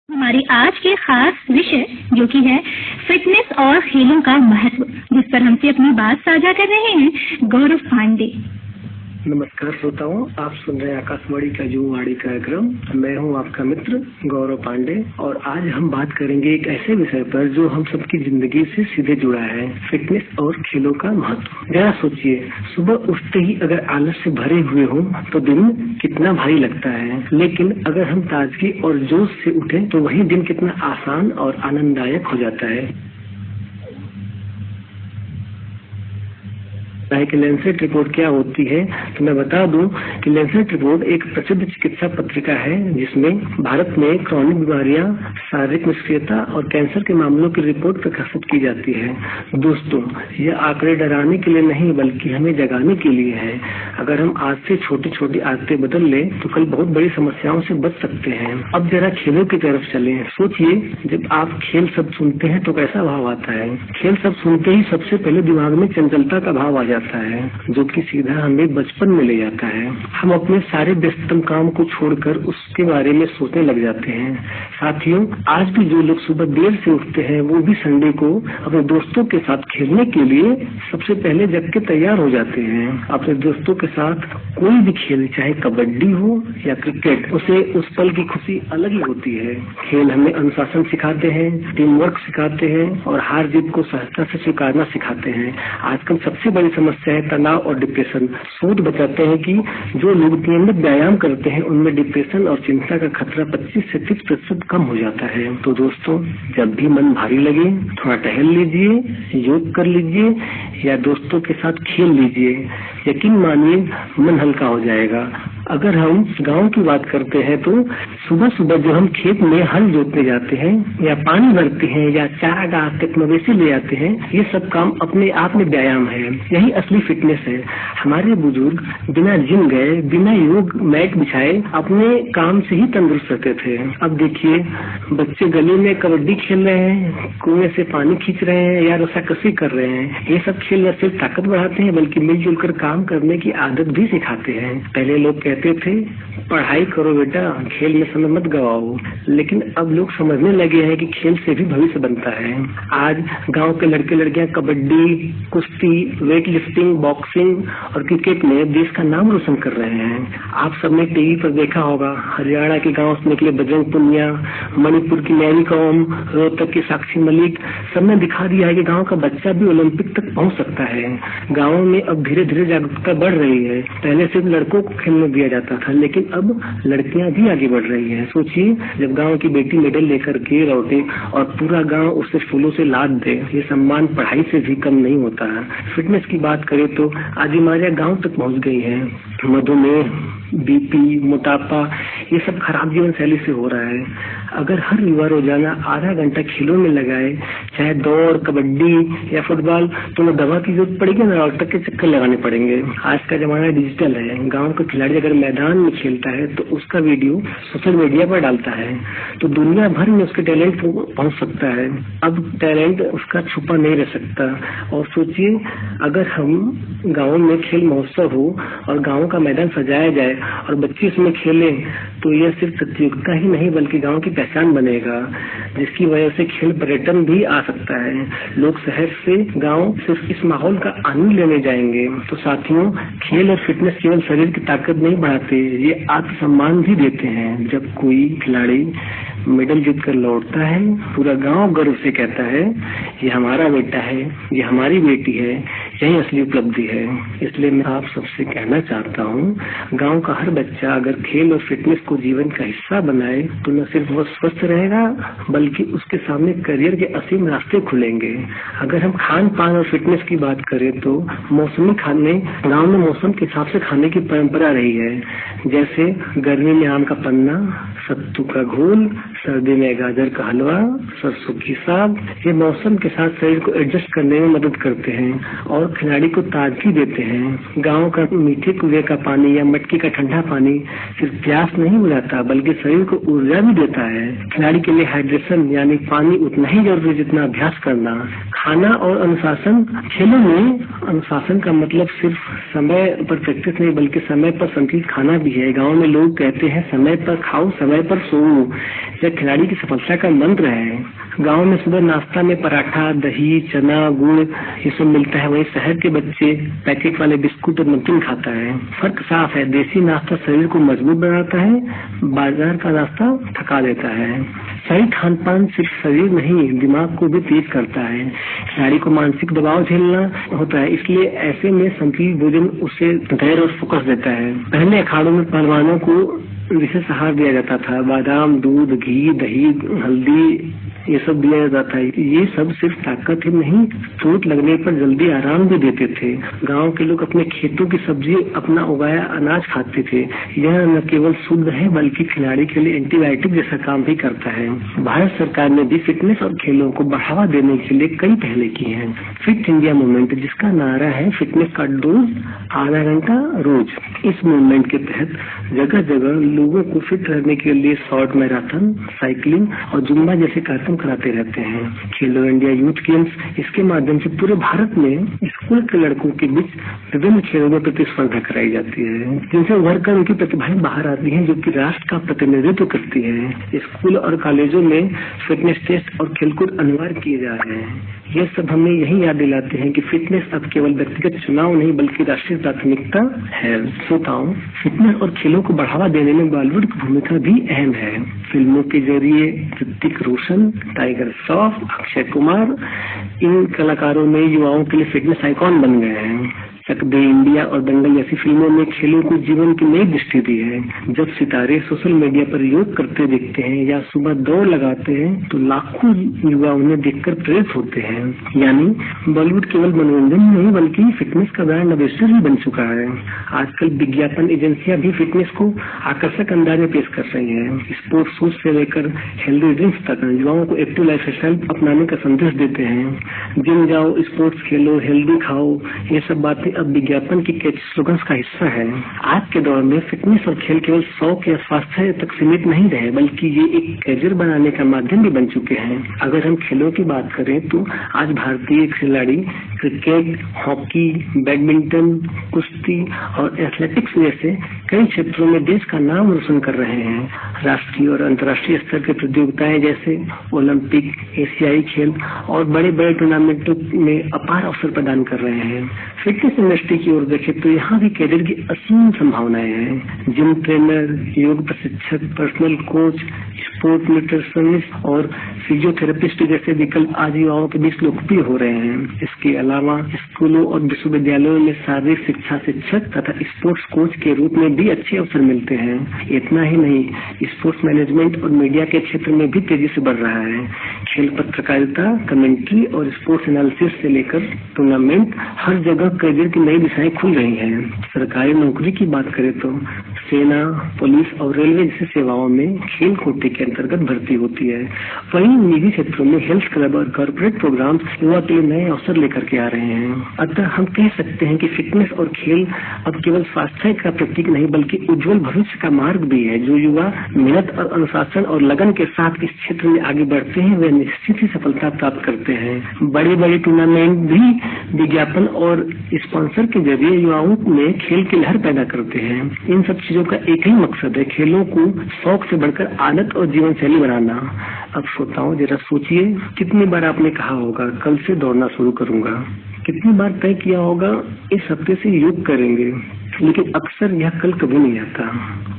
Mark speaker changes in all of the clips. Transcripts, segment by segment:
Speaker 1: हमारी आज के खास विषय जो कि है फिटनेस और खेलों का महत्व, जिस पर हमसे अपनी बात साझा कर रहे हैं गौरव पांडे।
Speaker 2: नमस्कार श्रोताओं, आप सुन रहे हैं आकाशवाणी का युवावाणी कार्यक्रम। मैं हूं आपका मित्र गौरव पांडे और आज हम बात करेंगे एक ऐसे विषय पर जो हम सबकी जिंदगी से सीधे जुड़ा है, फिटनेस और खेलों का महत्व। जरा सोचिए, सुबह उठते ही अगर आलस से भरे हुए हो तो दिन कितना भारी लगता है, लेकिन अगर हम ताजगी और जोश से उठे तो वही दिन कितना आसान और आनंददायक हो जाता है। कि लैंसेट रिपोर्ट क्या होती है, तो मैं बता दूं कि लैंसेट रिपोर्ट एक प्रसिद्ध चिकित्सा पत्रिका है जिसमें भारत में क्रॉनिक बीमारियां, शारीरिक निष्क्रियता और कैंसर के मामलों की रिपोर्ट प्रकाशित की जाती है। दोस्तों, यह आंकड़े डराने के लिए नहीं बल्कि हमें जगाने के लिए है। अगर हम आज से छोटी छोटी आदतें बदल लें तो कल बहुत बड़ी समस्याओं से बच सकते हैं। अब जरा खेलों की तरफ चलें। सोचिए, जब आप खेल शब्द सुनते हैं तो कैसा भाव आता है। खेल शब्द सुनते ही सबसे पहले दिमाग में चंचलता का भाव आ जाता है, जो कि सीधा हमें बचपन में ले जाता है। हम अपने सारे व्यस्ततम काम को छोड़कर उसके बारे में सोचने लग जाते हैं। साथियों, आज भी जो लोग सुबह देर से उठते हैं वो भी संडे को अपने दोस्तों के साथ खेलने के लिए सबसे पहले जग के तैयार हो जाते हैं। अपने दोस्तों के साथ कोई भी खेल, चाहे कबड्डी हो या क्रिकेट, उसे उस पल की खुशी अलग ही होती है। खेल हमें अनुशासन सिखाते हैं, टीम वर्क सिखाते हैं और हार जीत को सहजता से स्वीकारना सिखाते हैं। आजकल सबसे बड़ी समस्या है तनाव और डिप्रेशन। शोध बताते हैं कि जो लोग नियमित व्यायाम करते हैं उनमें डिप्रेशन और चिंता का खतरा 25 से 30% कम हो जाता है। तो दोस्तों, जब भी मन भारी लगे थोड़ा टहल लीजिए, योग कर लीजिए या दोस्तों के साथ खेल लीजिए। यकीन मानिए, मन हल्का हो जाएगा। अगर हम गांव की बात करते हैं तो सुबह सुबह जो हम खेत में हल जोतने जाते हैं या पानी भरते हैं या चारागाह तक मवेशी ले आते हैं, ये सब काम अपने आप में व्यायाम है। यही असली फिटनेस है। हमारे बुजुर्ग बिना जिम गए, बिना योग मैट बिछाए अपने काम से ही तंदुरुस्त रहते थे। अब देखिए, बच्चे गली में कबड्डी खेल रहे हैं, कुएं से पानी खींच रहे हैं या रस्साकशी कर रहे हैं। ये सब खेल न सिर्फ ताकत बढ़ाते हैं बल्कि मिलजुल कर काम करने की आदत भी सिखाते हैं। पहले लोग कहते थे पढ़ाई करो बेटा, खेल में समय मत गवाओ, लेकिन अब लोग समझने लगे हैं कि खेल से भी भविष्य बनता है। आज गांव के लड़के लड़कियां कबड्डी, कुश्ती, वेट लिफ्टिंग, बॉक्सिंग और क्रिकेट में देश का नाम रोशन कर रहे हैं। आप सबने टीवी पर देखा होगा, हरियाणा के गांव से निकले बजरंग पुनिया, मणिपुर की मैरी कॉम, रोहतक की साक्षी मलिक, सबने दिखा दिया है कि गाँव का बच्चा भी ओलंपिक तक पहुँच सकता है। गाँव में अब धीरे धीरे जागरूकता बढ़ रही है। पहले सिर्फ लड़कों को खेलने दिया जाता था, लेकिन अब लड़कियां भी आगे बढ़ रही हैं। सोचिए, जब गांव की बेटी मेडल लेकर के लौटे और पूरा गांव उसे फूलों से लाद दे, ये सम्मान पढ़ाई से भी कम नहीं होता है। फिटनेस की बात करें तो आज बीमारियां गांव तक पहुंच गई हैं। मधुमेह, बीपी, मोटापा, ये सब खराब जीवन शैली से हो रहा है। अगर हर युवा रोजाना आधा घंटा खेलों में लगाए, चाहे दौड़, कबड्डी या फुटबॉल, तो वो दवा की जरूरत पड़ेगी ना, डॉक्टर के चक्कर लगाने पड़ेंगे। आज का जमाना डिजिटल है। गांव का खिलाड़ी अगर मैदान में खेलता है तो उसका वीडियो सोशल मीडिया पर डालता है तो दुनिया भर में उसके टैलेंट पहुंच सकता है। अब टैलेंट उसका छुपा नहीं रह सकता। और सोचिए, अगर हम गाँव में खेल महोत्सव हो और गाँव का मैदान सजाया जाए और बच्चे इसमें खेलें, तो यह सिर्फ प्रतियोगिता ही नहीं बल्कि गाँव की पहचान बनेगा, जिसकी वजह से खेल पर्यटन भी आ सकता है। लोग शहर से गाँव सिर्फ इस माहौल का आनंद लेने जाएंगे। तो साथियों, खेल और फिटनेस केवल शरीर की ताकत नहीं बढ़ाते, ये आत्मसम्मान भी देते हैं। जब कोई खिलाड़ी मेडल जीत कर लौटता है, पूरा गांव गर्व से कहता है, ये हमारा बेटा है, ये हमारी बेटी है। यही असली उपलब्धि है। इसलिए मैं आप सबसे कहना चाहता हूँ, गांव का हर बच्चा अगर खेल और फिटनेस को जीवन का हिस्सा बनाए तो न सिर्फ वो स्वस्थ रहेगा बल्कि उसके सामने करियर के असीम रास्ते खुलेंगे। अगर हम खान पान और फिटनेस की बात करें तो मौसमी खाने, गाँव में मौसम के हिसाब से खाने की परंपरा रही है। जैसे गर्मी में आम का पन्ना, सत्तू का घोल, सर्दी में गाजर का हलवा, सरसों की साग, ये मौसम के साथ शरीर को एडजस्ट करने में मदद करते हैं और और खिलाड़ी को ताजगी देते हैं। गांव का मीठे कुएं का पानी या मटकी का ठंडा पानी सिर्फ प्यास नहीं बुझाता बल्कि शरीर को ऊर्जा भी देता है। खिलाड़ी के लिए हाइड्रेशन यानी पानी उतना ही जरूरी जितना अभ्यास करना। खाना और अनुशासन, खेलों में अनुशासन का मतलब सिर्फ समय पर प्रैक्टिस नहीं बल्कि समय पर संतुलित खाना भी है। गाँव में लोग कहते हैं समय पर खाओ समय पर सोओ, यह खिलाड़ी की सफलता का मंत्र है। गांव में सुबह नाश्ता में पराठा, दही, चना, गुड़ ये सब मिलता है, वहीं शहर के बच्चे पैकेट वाले बिस्कुट और नमकीन खाता है। फर्क साफ है, देसी नाश्ता शरीर को मजबूत बनाता है, बाजार का नाश्ता थका देता है। सही खान पान सिर्फ शरीर नहीं दिमाग को भी तेज करता है। खिलाड़ी को मानसिक दबाव झेलना होता है, इसलिए ऐसे में संतुलित भोजन उसे धैर्य और फोकस देता है। पहले अखाड़ों में पहलवानों को विशेष आहार दिया जाता था, बादाम, दूध, घी, दही, हल्दी ये सब दिया जाता है। ये सब सिर्फ ताकत ही नहीं, चोट लगने पर जल्दी आराम भी देते थे। गांव के लोग अपने खेतों की सब्जी, अपना उगाया अनाज खाते थे। यह न केवल शुद्ध है बल्कि खिलाड़ी के लिए एंटीबायोटिक जैसा काम भी करता है। भारत सरकार ने भी फिटनेस और खेलों को बढ़ावा देने के लिए कई पहले की है। फिट इंडिया मूवमेंट, जिसका नारा है फिटनेस का डोज आधा घंटा रोज। इस मूवमेंट के तहत जगह जगह लोगों को फिट रहने के लिए शॉर्ट मैराथन, साइकिलिंग और जुम्बा जैसे कार्यक्रम कराते रहते हैं। खेलो इंडिया यूथ गेम्स, इसके माध्यम से पूरे भारत में स्कूल के लड़कों के बीच विभिन्न खेलों में प्रतिस्पर्धा कराई जाती है, जिनसे उभर कर उनकी प्रतिभाएं बाहर आती हैं, जो कि राष्ट्र का प्रतिनिधित्व करती है। स्कूल और कॉलेजों में फिटनेस टेस्ट और खेलकूद अनिवार्य किए जा रहे हैं। ये सब हमें यही याद दिलाते हैं कि फिटनेस अब केवल व्यक्तिगत चुनाव नहीं बल्कि राष्ट्रीय प्राथमिकता है। श्रोताओं, फिटनेस और खेलों को बढ़ावा देने में बॉलीवुड की भूमिका भी अहम है। फिल्मों के जरिए ऋतिक रोशन, टाइगर श्रॉफ, अक्षय कुमार, इन कलाकारों ने युवाओं के लिए फिटनेस आइकॉन बन गए हैं। चक दे इंडिया और दंगल जैसी फिल्मों में खेलों को जीवन की नई दृष्टि दी है। जब सितारे सोशल मीडिया पर योग करते दिखते हैं या सुबह दौड़ लगाते हैं तो लाखों युवा उन्हें देखकर प्रेरित होते हैं। यानी बॉलीवुड केवल मनोरंजन नहीं बल्कि फिटनेस का ब्रांड एम्बेसडर भी बन चुका है। आजकल विज्ञापन एजेंसियां भी फिटनेस को आकर्षक अंदाज में पेश कर रही है। स्पोर्ट्स शूज से लेकर हेल्दी ड्रिंक्स तक युवाओं को एक्टिव लाइफस्टाइल अपनाने का संदेश देते हैं। जिम जाओ, स्पोर्ट्स खेलो, हेल्दी खाओ, ये सब बातें अब विज्ञापन की कैच स्लोगन्स का हिस्सा है। आज के दौर में फिटनेस और खेल केवल शौक या स्वास्थ्य तक सीमित नहीं रहे बल्कि ये एक करियर बनाने का माध्यम भी बन चुके हैं। अगर हम खेलों की बात करें तो आज भारतीय खिलाड़ी क्रिकेट, हॉकी, बैडमिंटन, कुश्ती और एथलेटिक्स जैसे कई क्षेत्रों में देश का नाम रोशन कर रहे हैं। राष्ट्रीय और अंतर्राष्ट्रीय स्तर की प्रतियोगिताएं जैसे ओलंपिक, एशियाई खेल और बड़े बड़े टूर्नामेंटों में अपार अवसर प्रदान कर रहे हैं। फिटनेस इंडस्ट्री की ओर देखें तो यहाँ भी कैरियर की असीम संभावनाएं हैं। जिम ट्रेनर, योग प्रशिक्षक, पर्सनल कोच, स्पोर्ट न्यूट्रिशनिस्ट और फिजियोथेरेपिस्ट जैसे विकल्प आज युवाओं के बीच लोकप्रिय हो रहे हैं। इसके अलावा स्कूलों और विश्वविद्यालयों में शारीरिक शिक्षा शिक्षक तथा स्पोर्ट्स कोच के रूप में भी अच्छे अवसर मिलते हैं। इतना ही नहीं, स्पोर्ट्स मैनेजमेंट और मीडिया के क्षेत्र में भी तेजी से बढ़ रहा है। खेल पत्रकारिता, कमेंट्री और स्पोर्ट्स एनालिसिस से लेकर टूर्नामेंट, हर जगह करियर की नई दिशाएं खुल रही हैं। सरकारी नौकरी की बात करें तो सेना, पुलिस और रेलवे जैसी सेवाओं में खेल कोटे के अंतर्गत भर्ती होती है। वहीं निजी क्षेत्रों में हेल्थ क्लब और कॉर्पोरेट प्रोग्राम युवा के लिए नए अवसर लेकर के आ रहे हैं। अतः हम कह सकते हैं कि फिटनेस और खेल अब केवल स्वास्थ्य का प्रतीक नहीं बल्कि उज्जवल भविष्य का मार्ग भी है। जो युवा मेहनत और अनुशासन और लगन के साथ इस क्षेत्र में आगे बढ़ते हैं वे निश्चित ही सफलता प्राप्त करते हैं। बड़े बड़े टूर्नामेंट भी विज्ञापन और स्पॉन्सर के जरिए युवाओं में खेल की लहर पैदा करते हैं। इन सब चीजों का एक ही मकसद है, खेलों को शौक से बढ़कर आदत और जीवन शैली बनाना। अब श्रोताओं जरा सोचिए, कितनी बार आपने कहा होगा कल से दौड़ना शुरू करूंगा, कितनी बार तय किया होगा इस हफ्ते से योग करेंगे, लेकिन अक्सर यह कल कभी नहीं आता।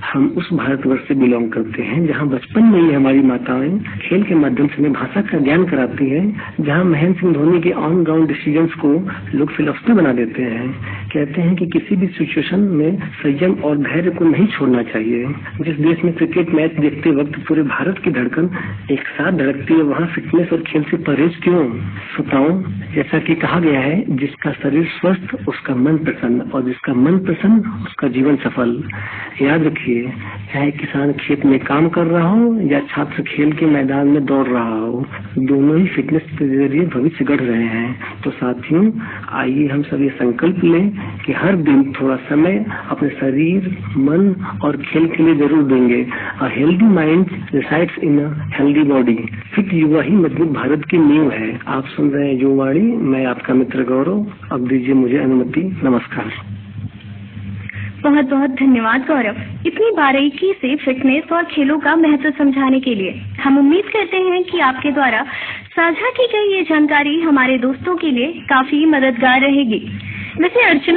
Speaker 2: हम उस भारतवर्ष से बिलोंग करते हैं जहां बचपन में ही हमारी माताएं खेल के माध्यम से हमें भाषा का ज्ञान कराती हैं, जहां महेंद्र सिंह धोनी के ऑन ग्राउंड डिसीजंस को लोग फिलॉसफी बना देते हैं। कहते हैं कि किसी भी सिचुएशन में संयम और धैर्य को नहीं छोड़ना चाहिए। जिस देश में क्रिकेट मैच देखते वक्त पूरे भारत की धड़कन एक साथ धड़कती है, वहाँ फिटनेस और खेल से परहेज क्यों? श्रोताओं, जैसा कि कहा गया है, जिसका शरीर स्वस्थ उसका मन प्रसन्न और जिसका मन प्रसन्न उसका जीवन सफल। याद रखिए, चाहे किसान खेत में काम कर रहा हो या छात्र खेल के मैदान मैदान में दौड़ रहा हो। दोनों ही फिटनेस के जरिए भविष्य गढ़ रहे हैं। तो साथियों, आइए हम सब ये संकल्प लें कि हर दिन थोड़ा समय अपने शरीर, मन और खेल के लिए जरूर देंगे। A healthy mind resides in a healthy body. Fit युवा ही मजबूत भारत की नींव है। आप सुन रहे हैं युवावाणी, मैं आपका मित्र गौरव। अब दीजिए मुझे अनुमति। नमस्कार।
Speaker 1: बहुत बहुत धन्यवाद गौरव, इतनी बारीकी से फिटनेस और खेलों का महत्व समझाने के लिए। हम उम्मीद करते हैं कि आपके द्वारा साझा की गई ये जानकारी हमारे दोस्तों के लिए काफी मददगार रहेगी। वैसे अर्चना